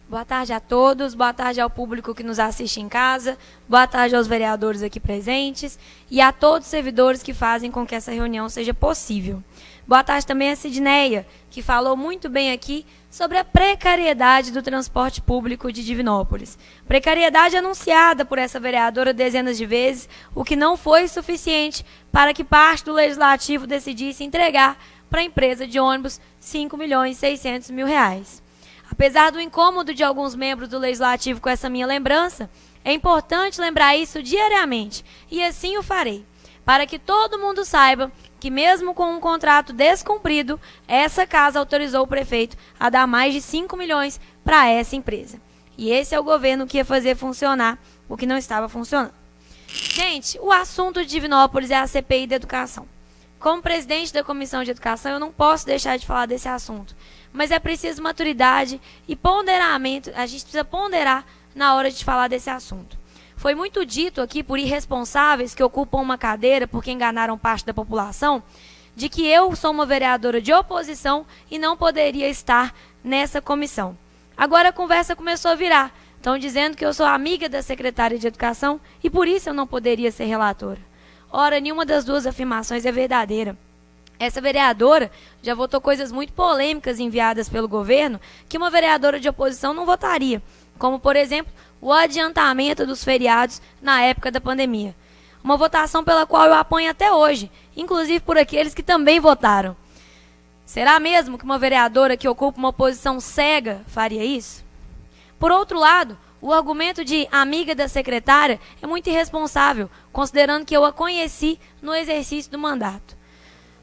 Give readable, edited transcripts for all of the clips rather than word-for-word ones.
Boa tarde a todos, boa tarde ao público que nos assiste em casa, boa tarde aos vereadores aqui presentes e a todos os servidores que fazem com que essa reunião seja possível. Boa tarde também a Sidneia, que falou muito bem aqui sobre a precariedade do transporte público de Divinópolis. Precariedade anunciada por essa vereadora dezenas de vezes, o que não foi suficiente para que parte do Legislativo decidisse entregar para a empresa de ônibus R$5.600.000. Apesar do incômodo de alguns membros do Legislativo com essa minha lembrança, é importante lembrar isso diariamente, e assim o farei, para que todo mundo saiba que mesmo com um contrato descumprido, essa casa autorizou o prefeito a dar mais de 5 milhões para essa empresa. E esse é o governo que ia fazer funcionar o que não estava funcionando. Gente, o assunto de Divinópolis é a CPI da educação. Como presidente da Comissão de Educação, eu não posso deixar de falar desse assunto. Mas é preciso maturidade e ponderamento, a gente precisa ponderar na hora de falar desse assunto. Foi muito dito aqui por irresponsáveis que ocupam uma cadeira porque enganaram parte da população, de que eu sou uma vereadora de oposição e não poderia estar nessa comissão. Agora a conversa começou a virar. Estão dizendo que eu sou amiga da secretária de Educação e por isso eu não poderia ser relatora. Ora, nenhuma das duas afirmações é verdadeira. Essa vereadora já votou coisas muito polêmicas enviadas pelo governo que uma vereadora de oposição não votaria, como, por exemplo, o adiantamento dos feriados na época da pandemia. Uma votação pela qual eu apanho até hoje, inclusive por aqueles que também votaram. Será mesmo que uma vereadora que ocupa uma posição cega faria isso? Por outro lado, o argumento de amiga da secretária é muito irresponsável, considerando que eu a conheci no exercício do mandato.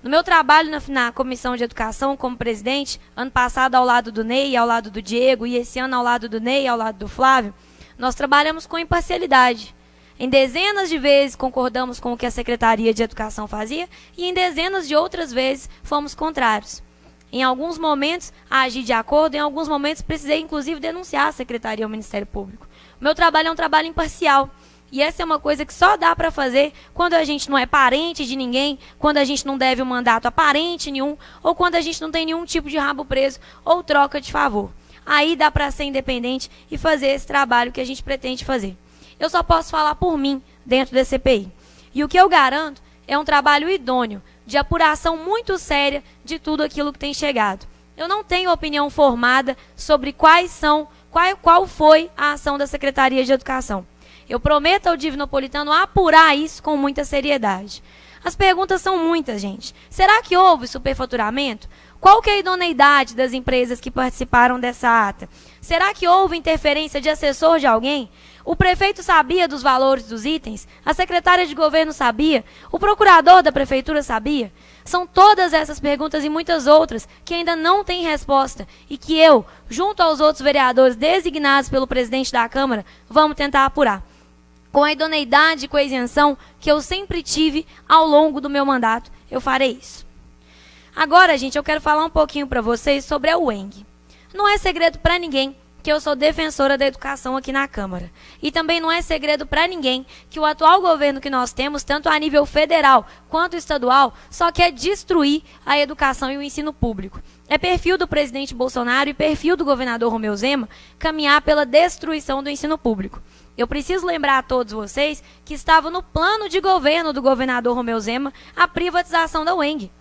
No meu trabalho na Comissão de Educação como presidente, ano passado ao lado do Ney, ao lado do Diego, e esse ano ao lado do Ney, ao lado do Flávio, nós trabalhamos com imparcialidade. Em dezenas de vezes concordamos com o que a Secretaria de Educação fazia e em dezenas de outras vezes fomos contrários. Em alguns momentos, agi de acordo, em alguns momentos precisei inclusive denunciar a Secretaria ao Ministério Público. O meu trabalho é um trabalho imparcial. E essa é uma coisa que só dá para fazer quando a gente não é parente de ninguém, quando a gente não deve um mandato a parente nenhum, ou quando a gente não tem nenhum tipo de rabo preso ou troca de favor. Aí dá para ser independente e fazer esse trabalho que a gente pretende fazer. Eu só posso falar por mim dentro da CPI. E o que eu garanto é um trabalho idôneo, de apuração muito séria de tudo aquilo que tem chegado. Eu não tenho opinião formada sobre qual foi a ação da Secretaria de Educação. Eu prometo ao Divinopolitano apurar isso com muita seriedade. As perguntas são muitas, gente. Será que houve superfaturamento? Qual que é a idoneidade das empresas que participaram dessa ata? Será que houve interferência de assessor de alguém? O prefeito sabia dos valores dos itens? A secretária de governo sabia? O procurador da prefeitura sabia? São todas essas perguntas e muitas outras que ainda não têm resposta e que eu, junto aos outros vereadores designados pelo presidente da Câmara, vamos tentar apurar. Com a idoneidade e com a isenção que eu sempre tive ao longo do meu mandato, eu farei isso. Agora, gente, eu quero falar um pouquinho para vocês sobre a UENG. Não é segredo para ninguém que eu sou defensora da educação aqui na Câmara. E também não é segredo para ninguém que o atual governo que nós temos, tanto a nível federal quanto estadual, só quer destruir a educação e o ensino público. É perfil do presidente Bolsonaro e perfil do governador Romeu Zema caminhar pela destruição do ensino público. Eu preciso lembrar a todos vocês que estava no plano de governo do governador Romeu Zema a privatização da UENG.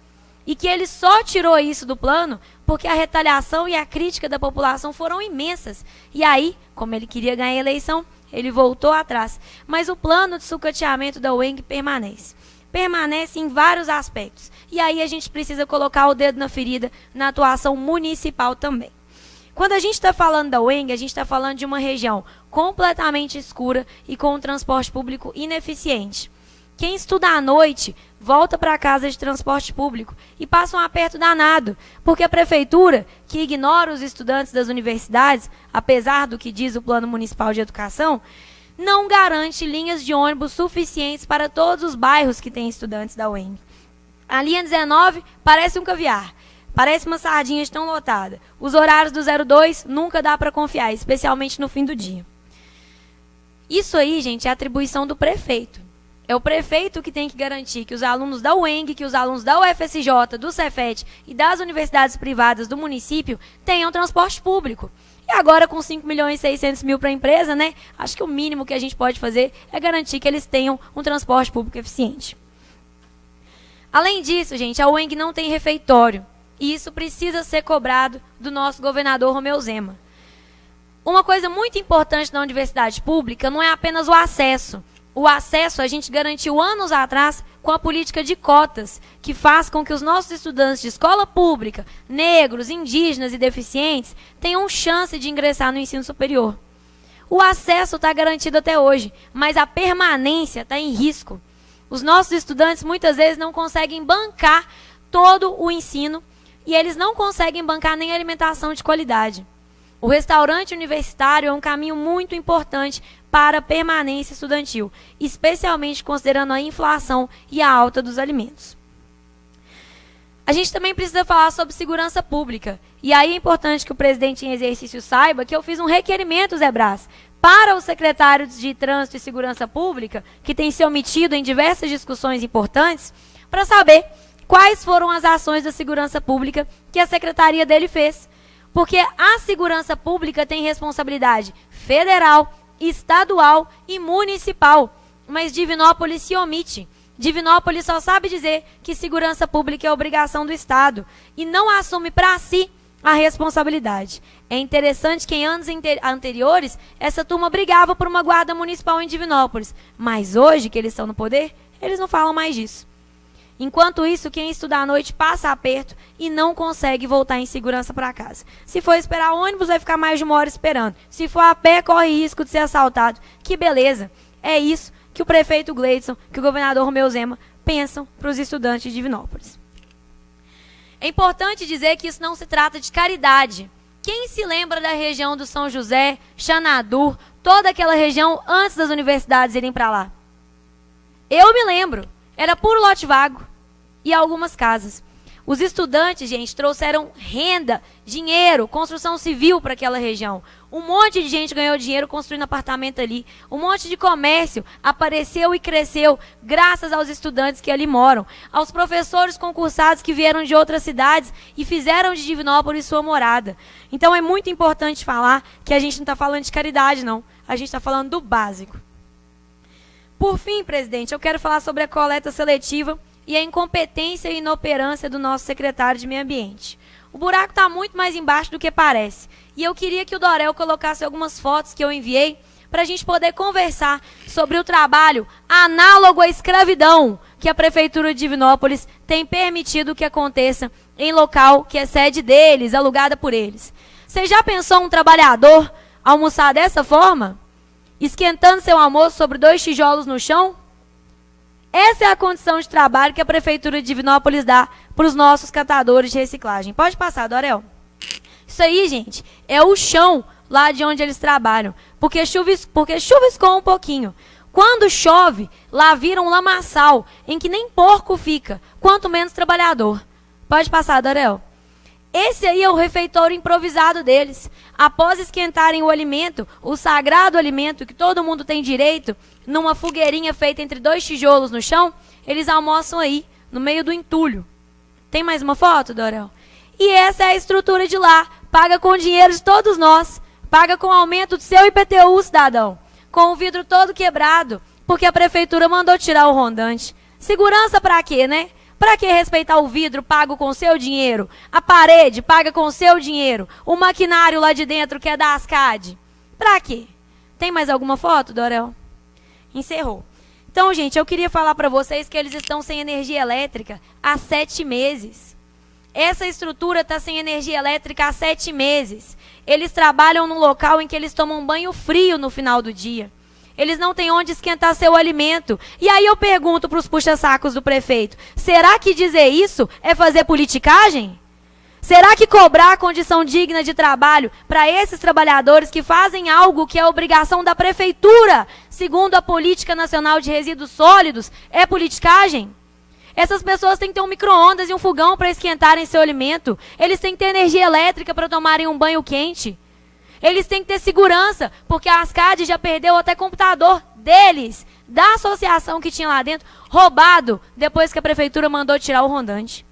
E que ele só tirou isso do plano porque a retaliação e a crítica da população foram imensas. E aí, como ele queria ganhar a eleição, ele voltou atrás. Mas o plano de sucateamento da UENG permanece. Permanece em vários aspectos. E aí a gente precisa colocar o dedo na ferida na atuação municipal também. Quando a gente está falando da UENG, a gente está falando de uma região completamente escura e com um transporte público ineficiente. Quem estuda à noite volta para casa de transporte público e passa um aperto danado, porque a prefeitura, que ignora os estudantes das universidades, apesar do que diz o Plano Municipal de Educação, não garante linhas de ônibus suficientes para todos os bairros que têm estudantes da UENG. A linha 19 parece um caviar, parece uma sardinha de tão lotada. Os horários do 02 nunca dá para confiar, especialmente no fim do dia. Isso aí, gente, é atribuição do prefeito. É o prefeito que tem que garantir que os alunos da UENG, que os alunos da UFSJ, do Cefet e das universidades privadas do município tenham transporte público. E agora, com 5.600.000 para a empresa, né, acho que o mínimo que a gente pode fazer é garantir que eles tenham um transporte público eficiente. Além disso, gente, a UENG não tem refeitório. E isso precisa ser cobrado do nosso governador Romeu Zema. Uma coisa muito importante na universidade pública não é apenas o acesso. O acesso a gente garantiu anos atrás com a política de cotas, que faz com que os nossos estudantes de escola pública, negros, indígenas e deficientes, tenham chance de ingressar no ensino superior. O acesso está garantido até hoje, mas a permanência está em risco. Os nossos estudantes muitas vezes não conseguem bancar todo o ensino e eles não conseguem bancar nem alimentação de qualidade. O restaurante universitário é um caminho muito importante para a permanência estudantil, especialmente considerando a inflação e a alta dos alimentos. A gente também precisa falar sobre segurança pública. E aí é importante que o presidente em exercício saiba que eu fiz um requerimento, Zé Brás, para os secretários de Trânsito e Segurança Pública, que tem se omitido em diversas discussões importantes, para saber quais foram as ações da segurança pública que a secretaria dele fez. Porque a segurança pública tem responsabilidade federal, estadual e municipal, mas Divinópolis se omite. Divinópolis só sabe dizer que segurança pública é obrigação do Estado e não assume para si a responsabilidade. É interessante que em anos anteriores, essa turma brigava por uma guarda municipal em Divinópolis, mas hoje que eles estão no poder, eles não falam mais disso. Enquanto isso, quem estuda à noite passa aperto e não consegue voltar em segurança para casa. Se for esperar ônibus, vai ficar mais de 1 hora esperando. Se for a pé, corre risco de ser assaltado. Que beleza! É isso que o prefeito Gleidson, que o governador Romeu Zema pensam para os estudantes de Divinópolis. É importante dizer que isso não se trata de caridade. Quem se lembra da região do São José, Xanadu, toda aquela região antes das universidades irem para lá? Eu me lembro. Era puro lote vago e algumas casas. Os estudantes, gente, trouxeram renda, dinheiro, construção civil para aquela região. Um monte de gente ganhou dinheiro construindo apartamento ali. Um monte de comércio apareceu e cresceu graças aos estudantes que ali moram. Aos professores concursados que vieram de outras cidades e fizeram de Divinópolis sua morada. Então é muito importante falar que a gente não está falando de caridade, não. A gente está falando do básico. Por fim, presidente, eu quero falar sobre a coleta seletiva e a incompetência e inoperância do nosso secretário de Meio Ambiente. O buraco está muito mais embaixo do que parece. E eu queria que o Dorel colocasse algumas fotos que eu enviei para a gente poder conversar sobre o trabalho análogo à escravidão que a Prefeitura de Divinópolis tem permitido que aconteça em local que é sede deles, alugada por eles. Você já pensou um trabalhador almoçar dessa forma? Esquentando seu almoço sobre 2 tijolos no chão? Essa é a condição de trabalho que a Prefeitura de Divinópolis dá para os nossos catadores de reciclagem. Pode passar, Dorel. Isso aí, gente, é o chão lá de onde eles trabalham. Porque chuviscou um pouquinho. Quando chove, lá vira um lamaçal, em que nem porco fica, quanto menos trabalhador. Pode passar, Dorel. Esse aí é o refeitório improvisado deles. Após esquentarem o alimento, o sagrado alimento que todo mundo tem direito, numa fogueirinha feita entre 2 tijolos no chão, eles almoçam aí, no meio do entulho. Tem mais uma foto, Dorel? E essa é a estrutura de lá. Paga com o dinheiro de todos nós. Paga com o aumento do seu IPTU, cidadão. Com o vidro todo quebrado, porque a prefeitura mandou tirar o rondante. Segurança pra quê, né? Para que respeitar o vidro pago com seu dinheiro? A parede paga com seu dinheiro? O maquinário lá de dentro que é da Ascad? Para quê? Tem mais alguma foto, Dorel? Encerrou. Então, gente, eu queria falar para vocês que eles estão sem energia elétrica há 7 meses. Essa estrutura está sem energia elétrica há 7 meses. Eles trabalham num local em que eles tomam banho frio no final do dia. Eles não têm onde esquentar seu alimento. E aí eu pergunto para os puxa-sacos do prefeito, será que dizer isso é fazer politicagem? Será que cobrar condição digna de trabalho para esses trabalhadores que fazem algo que é obrigação da prefeitura, segundo a Política Nacional de Resíduos Sólidos, é politicagem? Essas pessoas têm que ter um micro-ondas e um fogão para esquentarem seu alimento. Eles têm que ter energia elétrica para tomarem um banho quente. Eles têm que ter segurança, porque a Ascad já perdeu até computador deles, da associação que tinha lá dentro, roubado, depois que a prefeitura mandou tirar o rondante.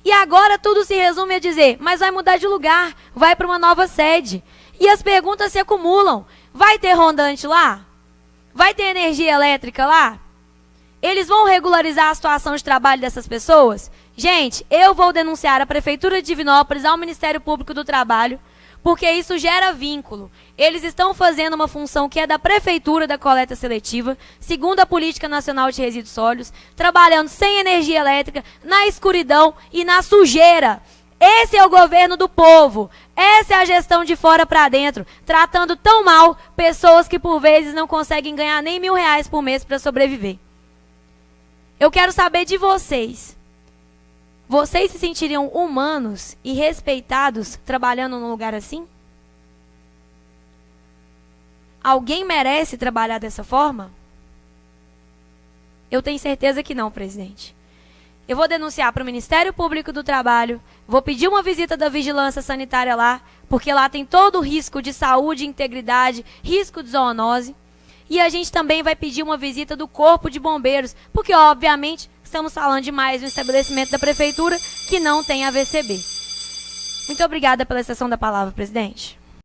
E agora tudo se resume a dizer, mas vai mudar de lugar, vai para uma nova sede. E as perguntas se acumulam. Vai ter rondante lá? Vai ter energia elétrica lá? Eles vão regularizar a situação de trabalho dessas pessoas? Gente, eu vou denunciar a Prefeitura de Divinópolis ao Ministério Público do Trabalho, porque isso gera vínculo. Eles estão fazendo uma função que é da Prefeitura da coleta seletiva, segundo a Política Nacional de Resíduos Sólidos, trabalhando sem energia elétrica, na escuridão e na sujeira. Esse é o governo do povo. Essa é a gestão de fora para dentro, tratando tão mal pessoas que por vezes não conseguem ganhar nem R$1.000 por mês para sobreviver. Eu quero saber de vocês. Vocês se sentiriam humanos e respeitados trabalhando num lugar assim? Alguém merece trabalhar dessa forma? Eu tenho certeza que não, presidente. Eu vou denunciar para o Ministério Público do Trabalho, vou pedir uma visita da vigilância sanitária lá, porque lá tem todo o risco de saúde, integridade, risco de zoonose. E a gente também vai pedir uma visita do Corpo de Bombeiros, porque, obviamente, estamos falando de mais um estabelecimento da Prefeitura que não tem AVCB. Muito obrigada pela exceção da palavra, presidente.